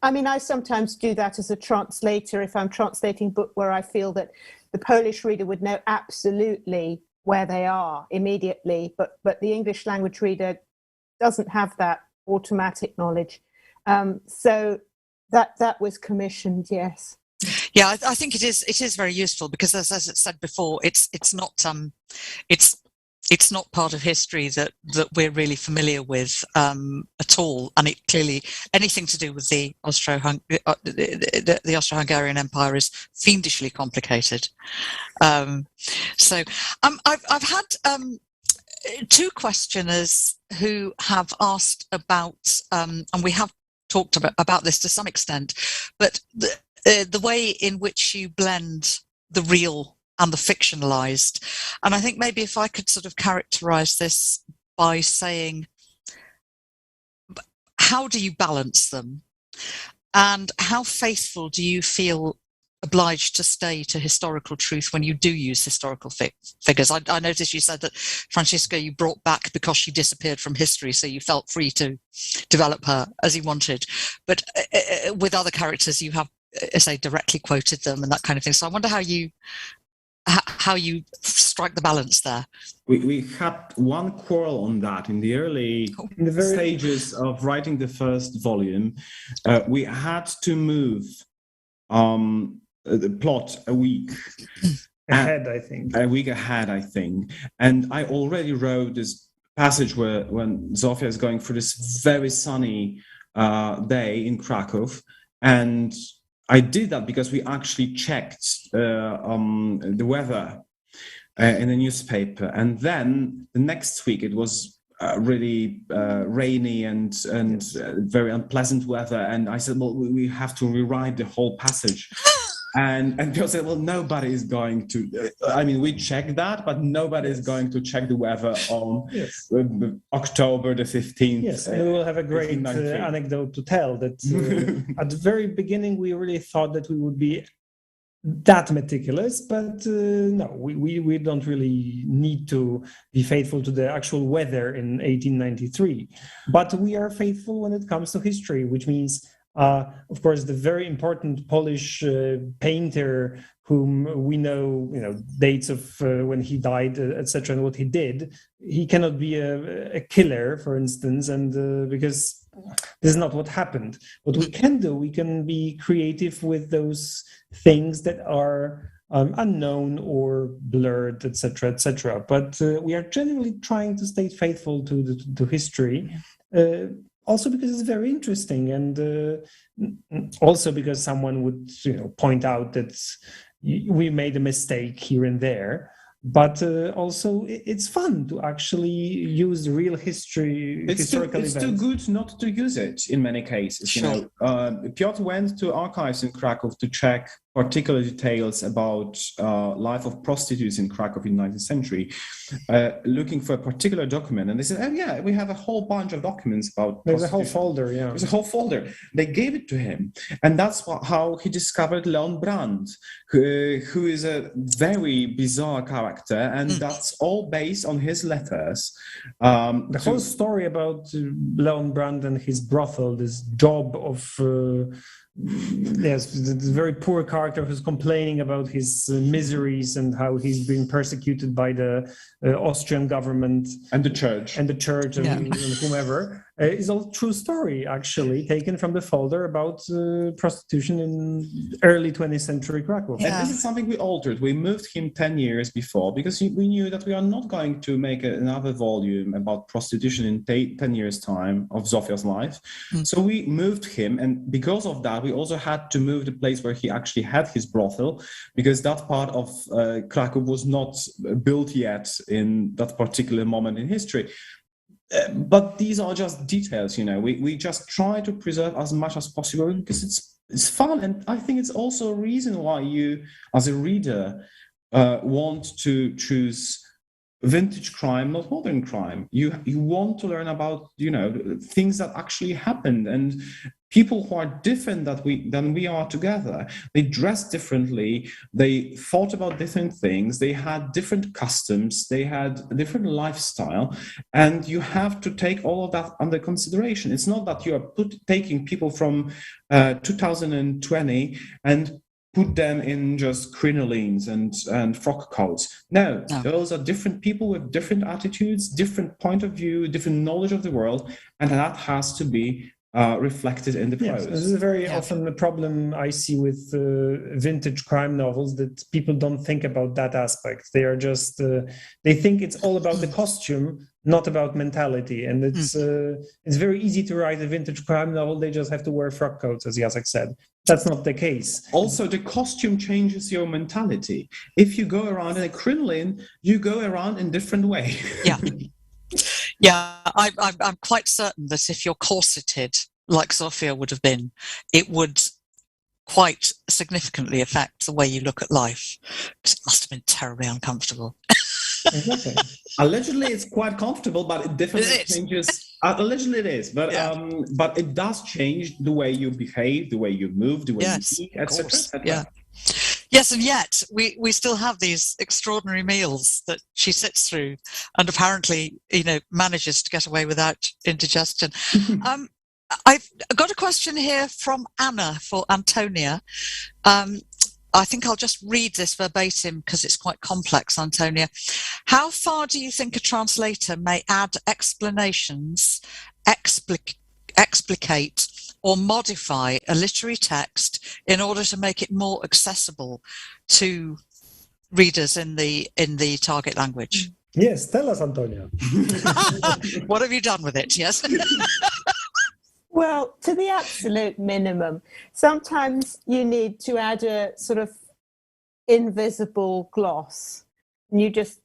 I mean, I sometimes do that as a translator if I'm translating a book where I feel that the Polish reader would know absolutely where they are immediately, but the English language reader doesn't have that automatic knowledge. So that was commissioned, yes. Yeah, I think it is very useful because, as I said before, it's not part of history that we're really familiar with at all, and it clearly anything to do with the Austro-Hungarian Empire is fiendishly complicated. So I've had two questioners who have asked about, and we have talked about this to some extent, but the way in which you blend the real and the fictionalized. And I think maybe if I could sort of characterize this by saying, how do you balance them? And how faithful do you feel obliged to stay to historical truth when you do use historical figures? I noticed you said that Francisca you brought back because she disappeared from history, so you felt free to develop her as you wanted. But with other characters, you have, say, directly quoted them and that kind of thing. So I wonder how you strike the balance there. We had one quarrel on that in the early stages of writing the first volume. We had to move the plot a week ahead, I think. A week ahead, I think. And I already wrote this passage when Zofia is going through this very sunny day in Krakow, and I did that because we actually checked the weather in the newspaper, and then the next week it was really rainy and very unpleasant weather, and I said, well, we have to rewrite the whole passage. And Piotr said, well, nobody is going to, I mean, we checked that, but nobody is going to check the weather on October the 15th. Yes, and we will have a great anecdote to tell that at the very beginning, we really thought that we would be that meticulous, but no, we don't really need to be faithful to the actual weather in 1893. But we are faithful when it comes to history, which means of course, the very important Polish painter whom we know, dates of when he died, etc., and what he did, he cannot be a killer, for instance, and because this is not what happened. What we can do, we can be creative with those things that are unknown or blurred, etc., etc. But we are generally trying to stay faithful to history. Also because it's very interesting, and also because someone would, point out that we made a mistake here and there. But also, it's fun to actually use real historical events. It's too good not to use it in many cases. Sure. Piotr went to archives in Krakow to check particular details about life of prostitutes in Krakow in the 19th century, looking for a particular document. And they said, oh yeah, we have a whole bunch of documents about There's a whole folder, yeah. There's a whole folder. They gave it to him. And that's how he discovered Leon Brand, who is a very bizarre character. And that's all based on his letters. The whole story about Leon Brand and his brothel, this job of yes, the very poor character who's complaining about his miseries and how he's being persecuted by the Austrian government and the church and whomever, is a true story, actually, taken from the folder about prostitution in early 20th century Krakow. And this is something we altered. We moved him 10 years before because we knew that we are not going to make another volume about prostitution in 10 years' time of Zofia's life. So we moved him, and because of that, we also had to move the place where he actually had his brothel, because that part of Krakow was not built yet in that particular moment in history. But these are just details, we just try to preserve as much as possible because it's fun. And I think it's also a reason why you, as a reader, want to choose vintage crime, not modern crime. You want to learn about, things that actually happened, and people who are different than we are together. They dressed differently. They thought about different things. They had different customs. They had a different lifestyle. And you have to take all of that under consideration. It's not that you are taking people from 2020 and put them in just crinolines and frock coats. No, those are different people with different attitudes, different point of view, different knowledge of the world, and that has to be reflected in the prose. Yes, this is very often the problem I see with vintage crime novels, that people don't think about that aspect. They are just, they think it's all about the costume, not about mentality. And it's very easy to write a vintage crime novel. They just have to wear frock coats, as Jacek said. That's not the case. Also, the costume changes your mentality. If you go around in a crinoline, you go around in a different way. Yeah, I'm quite certain that if you're corseted, like Zofia would have been, it would quite significantly affect the way you look at life. It must have been terribly uncomfortable. Exactly. Allegedly, it's quite comfortable, but it definitely changes. Allegedly, it is, but it does change the way you behave, the way you move, the way you eat, etc. Yeah. Yes, and yet we still have these extraordinary meals that she sits through, and apparently, manages to get away without indigestion. I've got a question here from Anna for Antonia. I think I'll just read this verbatim because it's quite complex, Antonia. How far do you think a translator may add explanations, explicate, or modify a literary text in order to make it more accessible to readers in the target language? Yes, tell us, Antonia. What have you done with it? Yes. Well, to the absolute minimum. Sometimes you need to add a sort of invisible gloss, and you just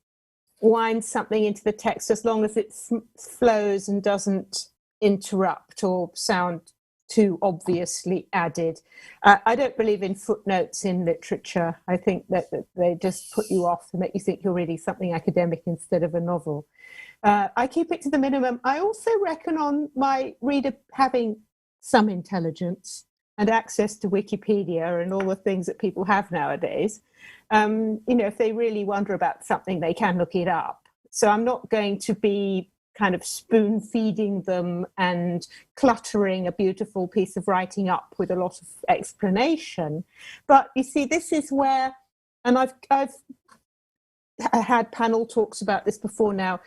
wind something into the text as long as it flows and doesn't interrupt or sound too obviously added. I don't believe in footnotes in literature. I think that they just put you off and make you think you're reading something academic instead of a novel. I keep it to the minimum. I also reckon on my reader having some intelligence and access to Wikipedia and all the things that people have nowadays. If they really wonder about something, they can look it up. So I'm not going to be kind of spoon feeding them and cluttering a beautiful piece of writing up with a lot of explanation. But you see, this is where, and I've had panel talks about this before now,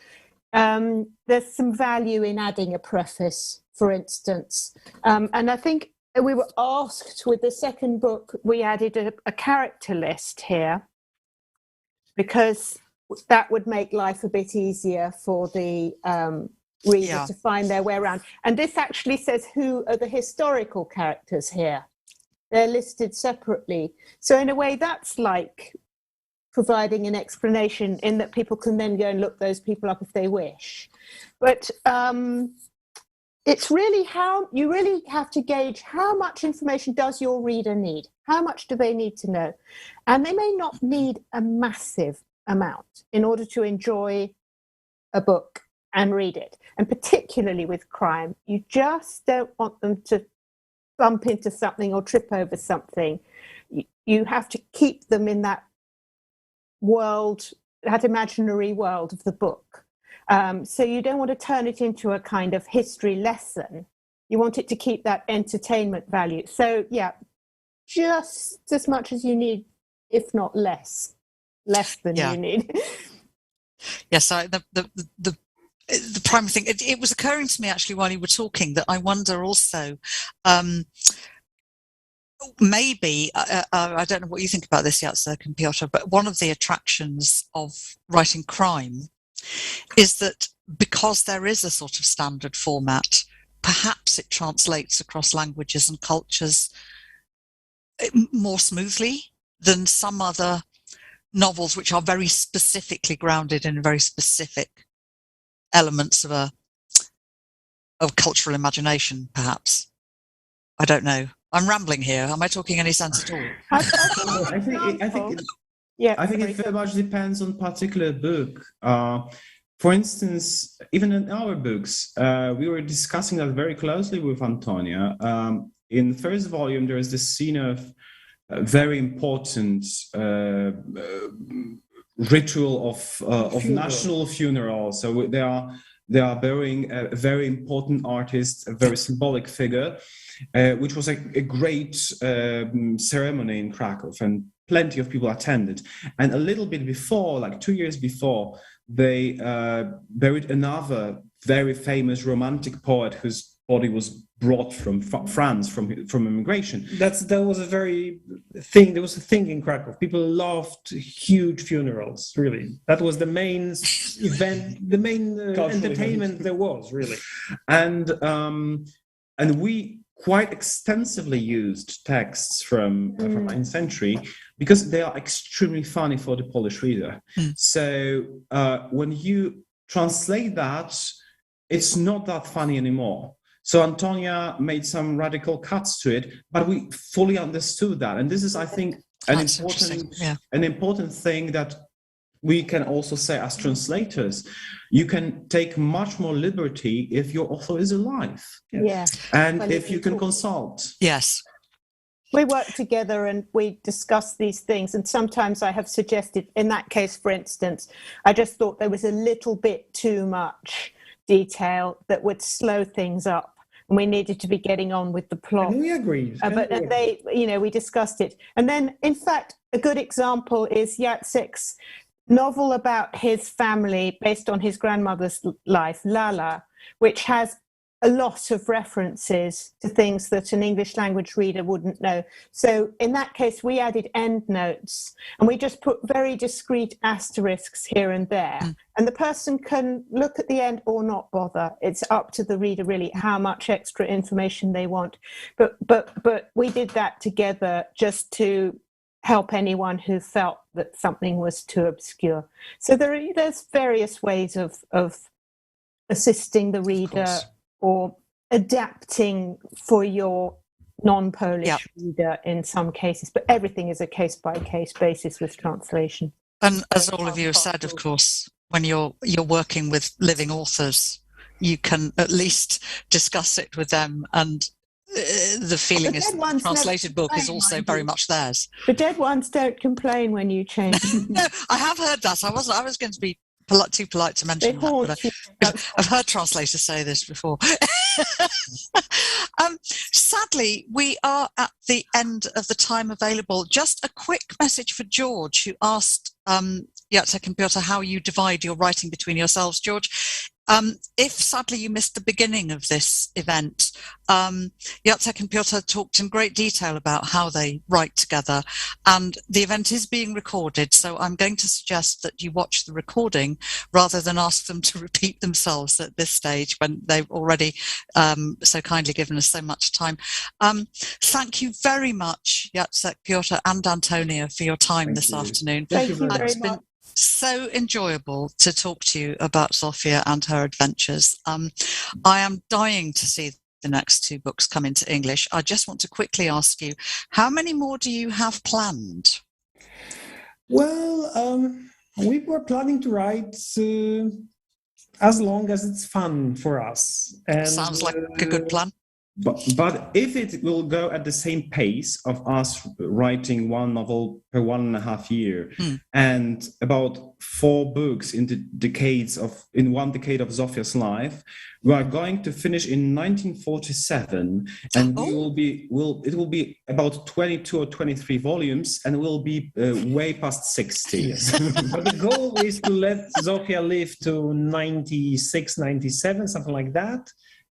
there's some value in adding a preface, for instance. And I think we were asked with the second book, we added a character list here because that would make life a bit easier for the reader to find their way around. And this actually says who are the historical characters here. They're listed separately. So in a way, that's like providing an explanation in that people can then go and look those people up if they wish. But it's really how you really have to gauge how much information does your reader need? How much do they need to know? And they may not need a massive amount in order to enjoy a book and read it. And particularly with crime, you just don't want them to bump into something or trip over something. You have to keep them in that world, that imaginary world of the book. So you don't want to turn it into a kind of history lesson You want it to keep that entertainment value. So yeah, just as much as you need, if not less than you need. Yes, the primary thing, it was occurring to me actually while you were talking that I wonder also, maybe, I don't know what you think about this, Jacek and Piotr, but one of the attractions of writing crime is that because there is a sort of standard format, perhaps it translates across languages and cultures more smoothly than some other novels which are very specifically grounded in very specific elements of cultural imagination, perhaps. I don't know. I'm rambling here. Am I talking any sense at all? I think it very much depends on particular book. For instance, even in our books, we were discussing that very closely with Antonia. In the first volume, there is this scene of a very important ritual of national funeral. So they are burying a very important artist, a very symbolic figure, which was a great ceremony in Krakow, and plenty of people attended. And a little bit before, like 2 years before, they buried another very famous romantic poet whose body was brought from France from immigration. There was a thing in Krakow. People loved huge funerals. Really, that was the main event, the main entertainment there was, really. And we quite extensively used texts from 9th century because they are extremely funny for the Polish reader. So when you translate that, it's not that funny anymore. So Antonia made some radical cuts to it, but we fully understood that. And this is, I think, an important thing that we can also say as translators. You can take much more liberty if your author is alive. And if you can consult. Yes. We work together and we discuss these things. And sometimes I have suggested, in that case, for instance, I just thought there was a little bit too much detail that would slow things up. And we needed to be getting on with the plot. And we agreed. We discussed it. And then, in fact, a good example is Jacek's novel about his family based on his grandmother's life, Lala, which has a lot of references to things that an English language reader wouldn't know. So in that case, we added endnotes and we just put very discrete asterisks here and there. And the person can look at the end or not bother. It's up to the reader, really, how much extra information they want. But we did that together just to help anyone who felt that something was too obscure. So there's various ways of assisting the reader or adapting for your non-Polish reader in some cases, but everything is a case-by-case basis with translation. And as all of you have said, of course, when you're working with living authors, you can at least discuss it with them, and the feeling is the translated book is also very much theirs. The dead ones don't complain when you change. No, I have heard that. I was going to be too polite to mention that, but I've heard translators say this before. Sadly, we are at the end of the time available. Just a quick message for George, who asked Jacek and Piotr how you divide your writing between yourselves. George, if sadly you missed the beginning of this event, Jacek and Piotr talked in great detail about how they write together, and the event is being recorded, so I'm going to suggest that you watch the recording rather than ask them to repeat themselves at this stage when they've already so kindly given us so much time. Thank you very much, Jacek, Piotr and Antonia, for your time this afternoon. Thank you very much. So enjoyable to talk to you about Zofia and her adventures. I am dying to see the next two books come into English. I just want to quickly ask you, how many more do you have planned? Well, we were planning to write as long as it's fun for us. And, sounds like a good plan. But if it will go at the same pace of us writing one novel per 1.5 year and about 4 books in one decade of Zofia's life, we are going to finish in 1947, and it will be about 22 or 23 volumes, and we'll be way past 60. But the goal is to let Zofia live to 96, 97, something like that.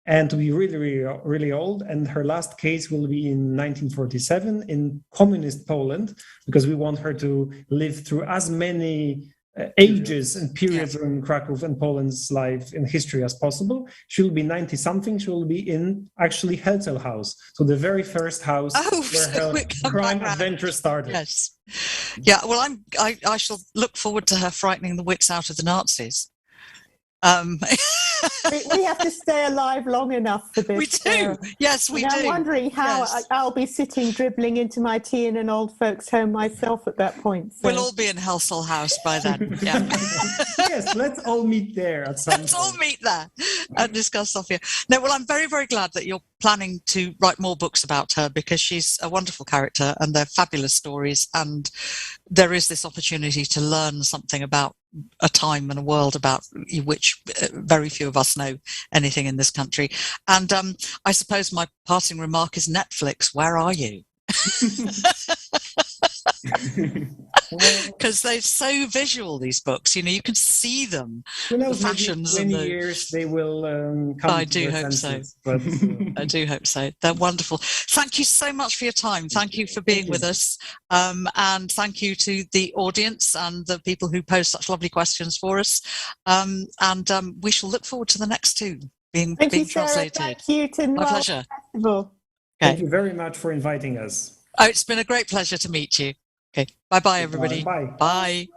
And to be really, really, really old. And her last case will be in 1947 in communist Poland, because we want her to live through as many ages and periods in Krakow and Poland's life in history as possible. She will be 90-something. She will be in actually Herzl House. So the very first house where her crime adventure started. Yes. Yeah, well, I shall look forward to her frightening the wits out of the Nazis. We have to stay alive long enough for this. We do. Yes, we do. I'm wondering how I'll be sitting dribbling into my tea in an old folks' home myself at that point. So. We'll all be in Herzl House by then. Yeah. Yes, let's all meet there at some point. Let's all meet there and discuss Zofia. No, well, I'm very, very glad that you're planning to write more books about her, because she's a wonderful character and they're fabulous stories, and there is this opportunity to learn something about a time and a world about which very few of us know anything in this country. And I suppose my parting remark is Netflix, where are you? Because they're so visual, these books, you can see them. The fashions maybe 20 years they will come. I do hope senses, so. But, I do hope so. They're wonderful. Thank you so much for your time. Thank you for being with us, and thank you to the audience and the people who pose such lovely questions for us. And we shall look forward to the next 2 being translated. Thank you to my pleasure. Festival. Okay. Thank you very much for inviting us. Oh, it's been a great pleasure to meet you. Okay. Bye-bye, everybody. Bye. Bye.